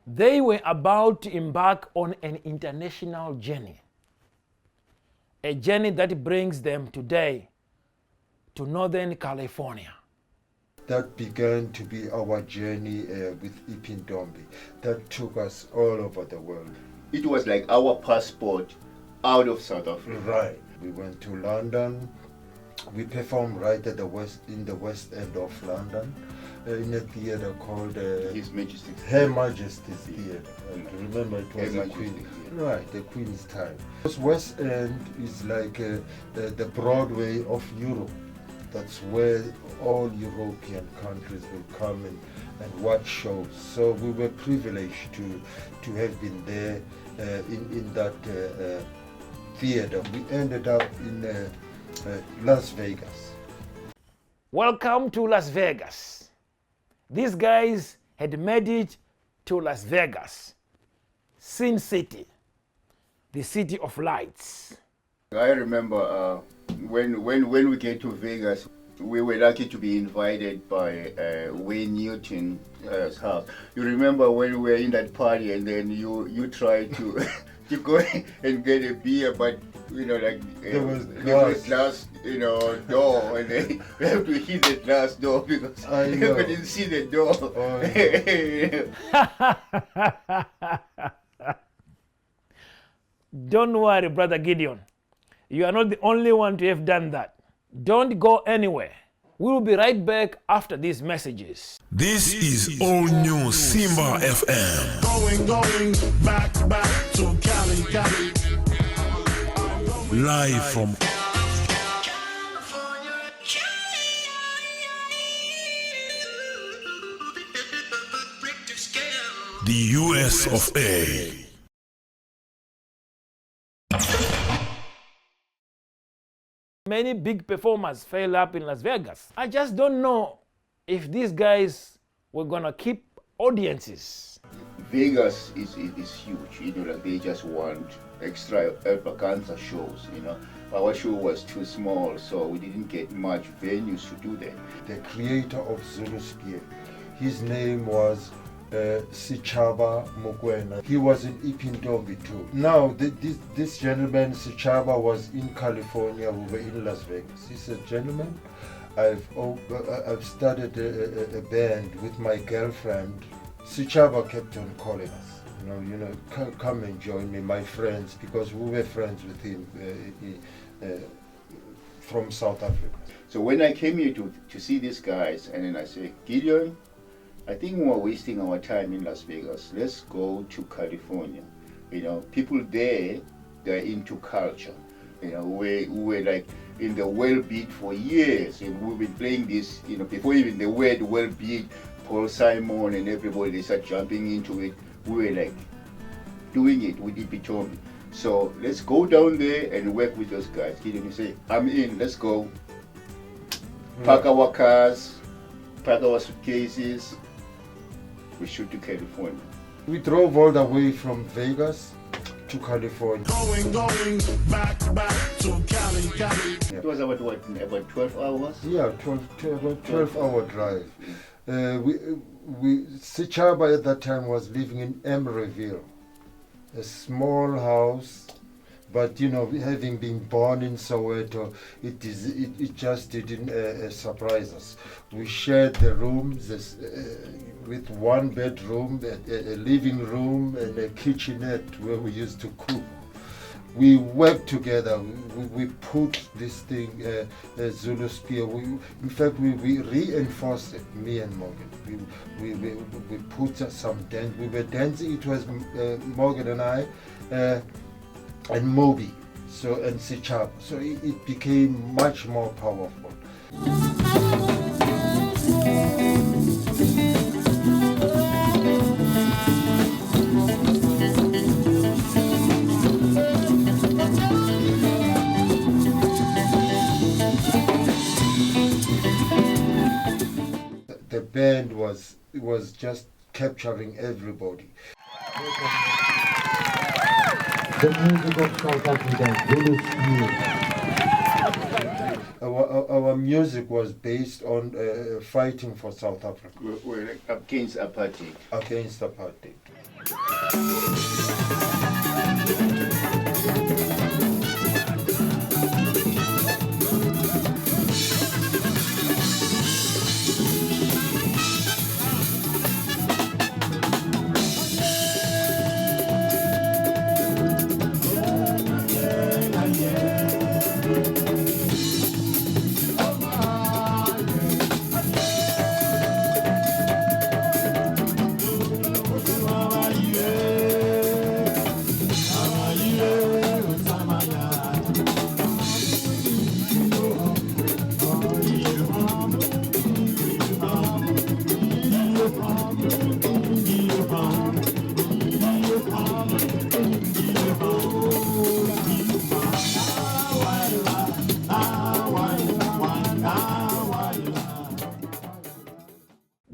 They were about to embark on an international journey, a journey that brings them today to Northern California. That began to be our journey with Ipindombi. That took us all over the world. It was like our passport out of South Africa. Right. We went to London. We performed right at in the west end of London, in a theater called His Majesty's Her Majesty's Theater. Remember, it was the Queen. Right, the Queen's time. This West End is like the Broadway of Europe. That's where all European countries will come and watch shows. So we were privileged to have been there in that theater. We ended up in Las Vegas. Welcome to Las Vegas. These guys had made it to Las Vegas, Sin City, the city of lights. I remember when we get to Vegas, we were lucky to be invited by Wayne Newton's house. You remember when we were in that party and then you tried to to go and get a beer, but like there was glass, door, and then we have to hit the glass door because we couldn't see the door. Don't worry, Brother Gideon. You are not the only one to have done that. Don't go anywhere. We will be right back after these messages. This is all new Simba FM. Going back to Cali. Live from the US of A. Many big performers fail up in Las Vegas. I just don't know if these guys were gonna keep audiences. Vegas is huge, like they just want extra extravaganza shows, Our show was too small, so we didn't get much venues to do that. The creator of Zulu Spear, his name was Sichaba Mokwena. He was in Ipindombi too. Now this gentleman Sichaba was in California. We were in Las Vegas. He said, "Gentlemen, I've started a band with my girlfriend." Sichaba kept on calling us. Come and join me, my friends, because we were friends with him from South Africa. So when I came here to see these guys, and then I said, Gideon, I think we're wasting our time in Las Vegas. Let's go to California. People there, they're into culture. We were like in the well beat for years, and we've been playing this, before even the word well beat, Paul Simon and everybody, they start jumping into it. We were like doing it with Ipitomi. So let's go down there and work with those guys. Gideon, say, I'm in, let's go. Pack our cars, pack our suitcases. We shoot to California. We drove all the way from Vegas to California. Going back to Cali. It was about 12 hours? Yeah, 12-hour drive. Sichaba at that time was living in Emeryville, a small house, but having been born in Soweto, it just didn't surprise us. We shared the rooms with one bedroom, a living room, and a kitchenette where we used to cook. We worked together. We put this thing, Zulu Spear. In fact, we reinforced it. Me and Morgan. We put some dance. We were dancing. It was Morgan and I, and Moby, and Sichab. So it became much more powerful. The band was just capturing everybody. The music of South Africa, Zulu Spear. Our music was based on fighting for South Africa. We're against apartheid. Against apartheid.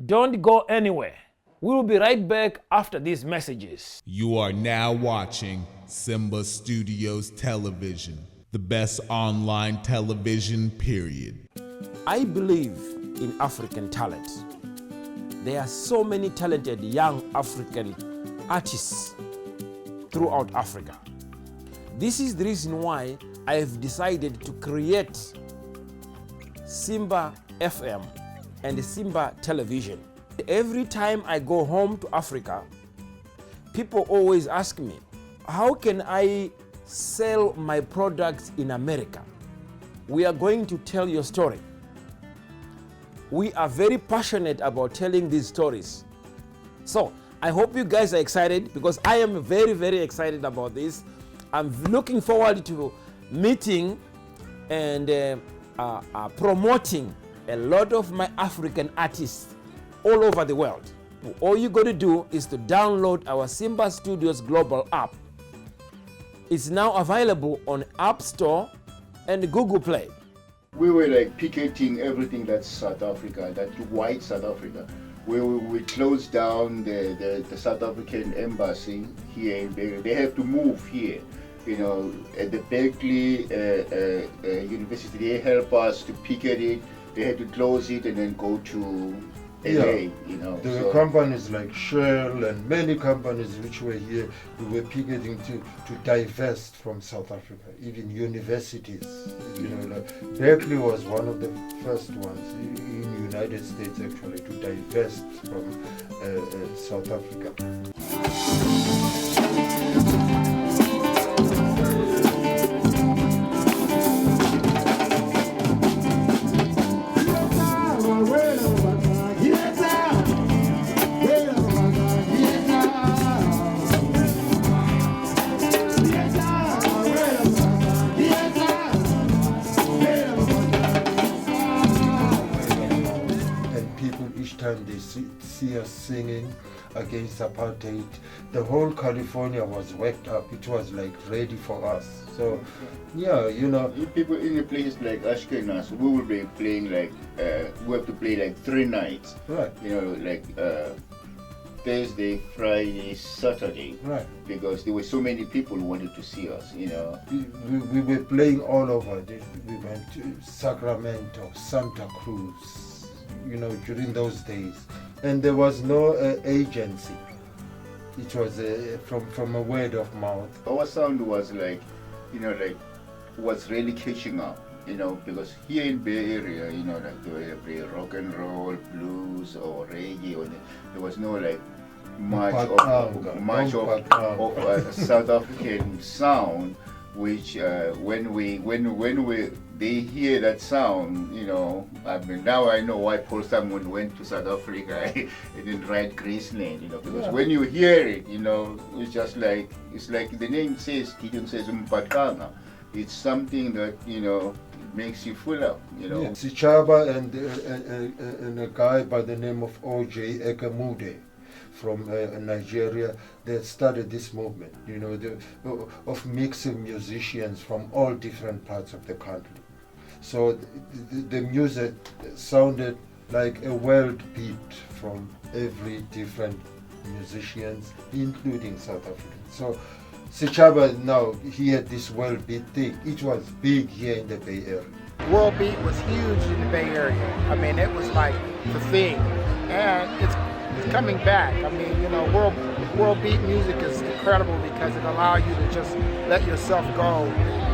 Don't go anywhere. We will be right back after these messages. You are now watching Simba Studios Television, the best online television, period. I believe in African talent. There are so many talented young African artists throughout Africa. This is the reason why I have decided to create Simba FM and Simba Television. Every time I go home to Africa, people always ask me, how can I sell my products in America? We are going to tell your story. We are very passionate about telling these stories. So I hope you guys are excited, because I am very, very excited about this. I'm looking forward to meeting and promoting a lot of my African artists all over the world. All you got to do is to download our Simba Studios.Global app. It's now available on App Store and Google Play. We were like picketing everything that's South Africa, that white South Africa. We closed down the South African embassy here in Berkeley. They have to move here. You know, at the Berkeley University, they help us to picket it. They had to close it and then go to LA, you know. There were companies like Shell and many companies which were here who were picketing to divest from South Africa, even universities. You know, like Berkeley was one of the first ones in the United States actually to divest from South Africa. Time they see us singing against apartheid, the whole California was waked up. It was like ready for us. So yeah, you know, people in the places like Ashkenaz, we will be playing like we have to play like 3 nights, right? You know, like Thursday, Friday, Saturday, right? Because there were so many people who wanted to see us. You know, we were playing all over. We went to Sacramento, Santa Cruz, you know, during those days, and there was no agency. It was from a word of mouth. Our sound was like, you know, like was really catching up, you know, because here in Bay Area, you know, like they play rock and roll, blues or reggae, or there was no like much of South African sound, which when they hear that sound, you know, I mean, now I know why Paul Simon went to South Africa and didn't write Graceland, you know, because when you hear it, you know, it's just like, it's like the name says, Gideon says, Mpatkanga. It's something that, you know, makes you full up, you know. Yeah. Sichaba and a guy by the name of O.J. Ekemude from Nigeria, they started this movement, you know, of mixing musicians from all different parts of the country. So the music sounded like a world beat from every different musicians, including South Africans. So Sichaba now, he had this world beat thing. It was big here in the Bay Area. World beat was huge in the Bay Area. I mean, it was like the thing, and it's coming back. I mean, you know, World beat music is incredible because it allows you to just let yourself go,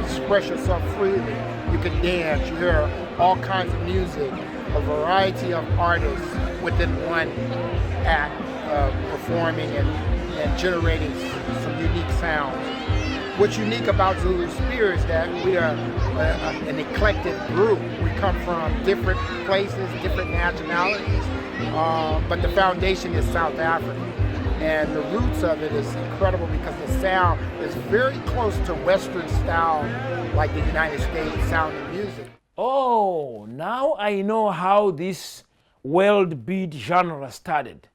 express yourself freely. You can dance, you hear all kinds of music, a variety of artists within one act, performing and generating some unique sounds. What's unique about Zulu Spear is that we are an eclectic group. We come from different places, different nationalities, but the foundation is South Africa. And the roots of it is incredible because the sound is very close to Western style, like the United States sounding music. Oh, now I know how this world beat genre started.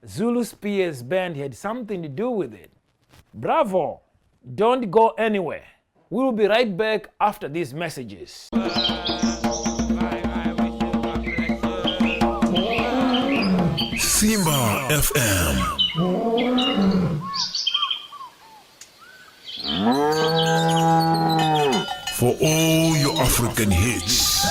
Zulu Spears Band had something to do with it. Bravo! Don't go anywhere. We will be right back after these messages. Simba FM. For all your African hits.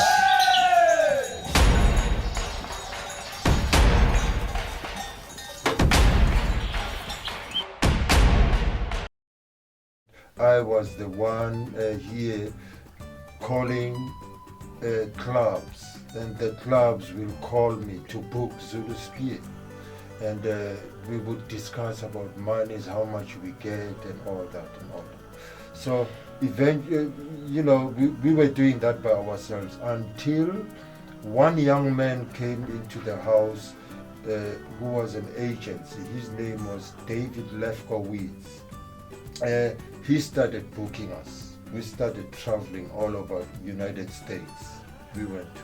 I was the one here calling clubs, and the clubs will call me to book Zulu Spear, and we would discuss about monies, how much we get, and all that. So eventually, we were doing that by ourselves until one young man came into the house who was an agency. His name was David Lefkowitz. He started booking us. We started traveling all over the United States. We went to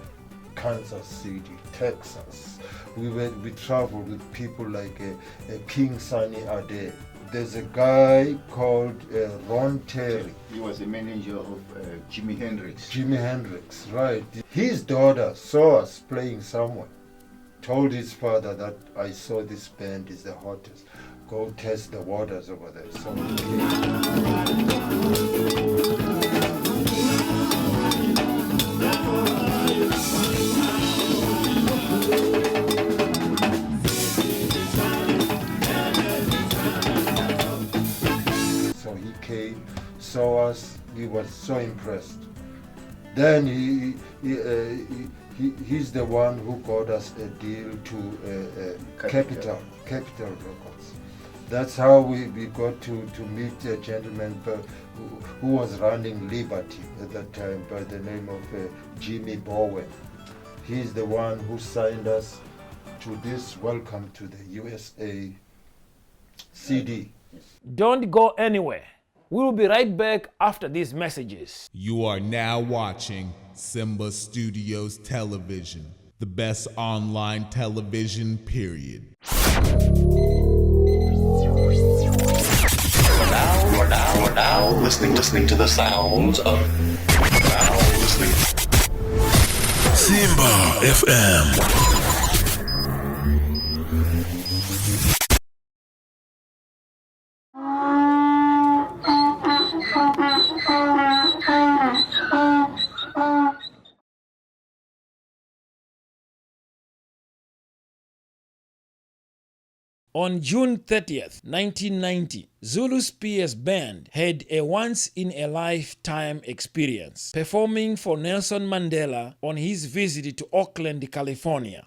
Kansas City, Texas. We traveled with people like King Sunny Ade. There's a guy called Ron Terry. He was the manager of Jimi Hendrix. Jimi Hendrix, right. His daughter saw us playing somewhere, told his father that I saw this band is the hottest. Go test the waters over there. So he came, saw us. He was so impressed. Then he's the one who got us a deal to Capital Records. That's how we got to meet a gentleman who was running Liberty at that time by the name of Jimmy Bowen. He's the one who signed us to this Welcome to the USA CD. Don't go anywhere. We will be right back after these messages. You are now watching Simba Studios Television, the best online television, period. You're now listening to the sounds of Simba FM. On June 30th, 1990, Zulu Spears Band had a once-in-a-lifetime experience, performing for Nelson Mandela on his visit to Oakland, California.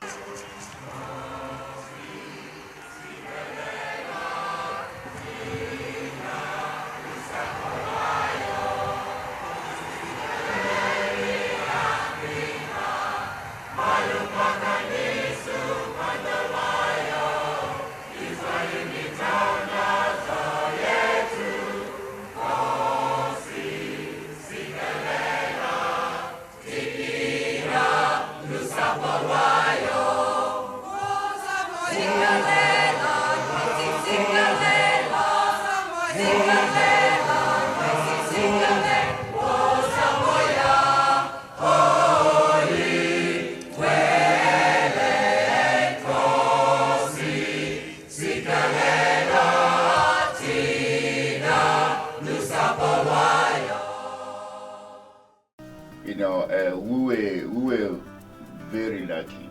We were very lucky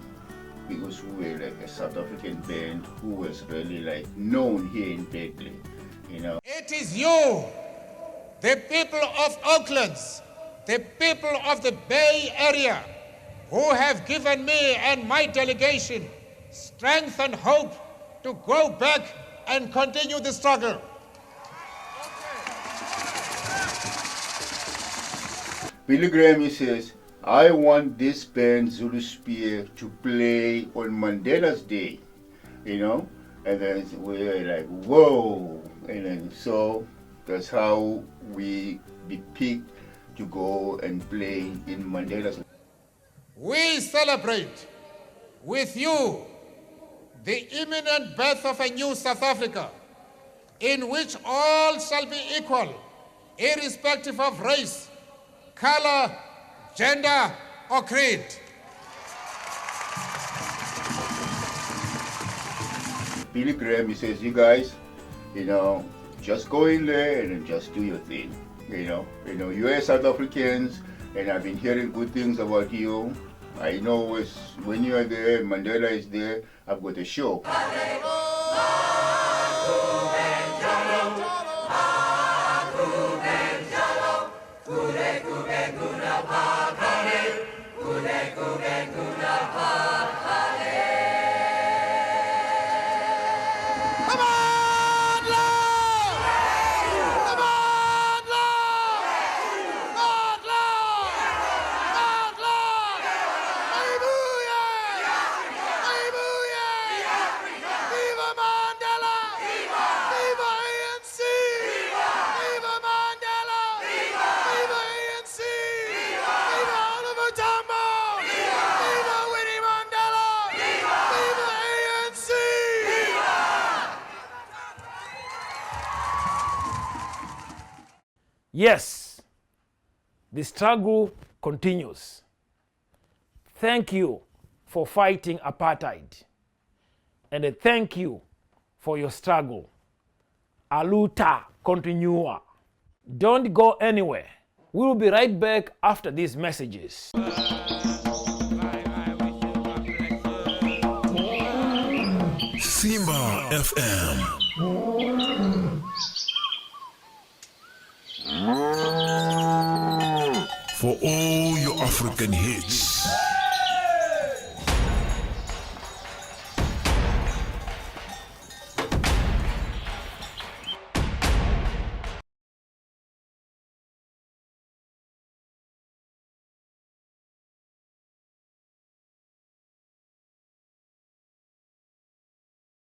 because we were like a South African band who was really like known here in Berkeley, you know. It is you, the people of Oaklands, the people of the Bay Area, who have given me and my delegation strength and hope to go back and continue the struggle. Billy Graham, he says, I want this band Zulu Spear to play on Mandela's Day, you know? And then we were like, whoa. And then so that's how we be picked to go and play in Mandela's. We celebrate with you the imminent birth of a new South Africa, in which all shall be equal, irrespective of race, color, gender, or creed. Billy Graham, he says, you guys, you know, just go in there and just do your thing. You know, you are South Africans, and I've been hearing good things about you. I know when you are there, Mandela is there, I've got a show. Yes, the struggle continues. Thank you for fighting apartheid. And thank you for your struggle. Aluta continua. Don't go anywhere. We will be right back after these messages. Simba FM. For all your African hits.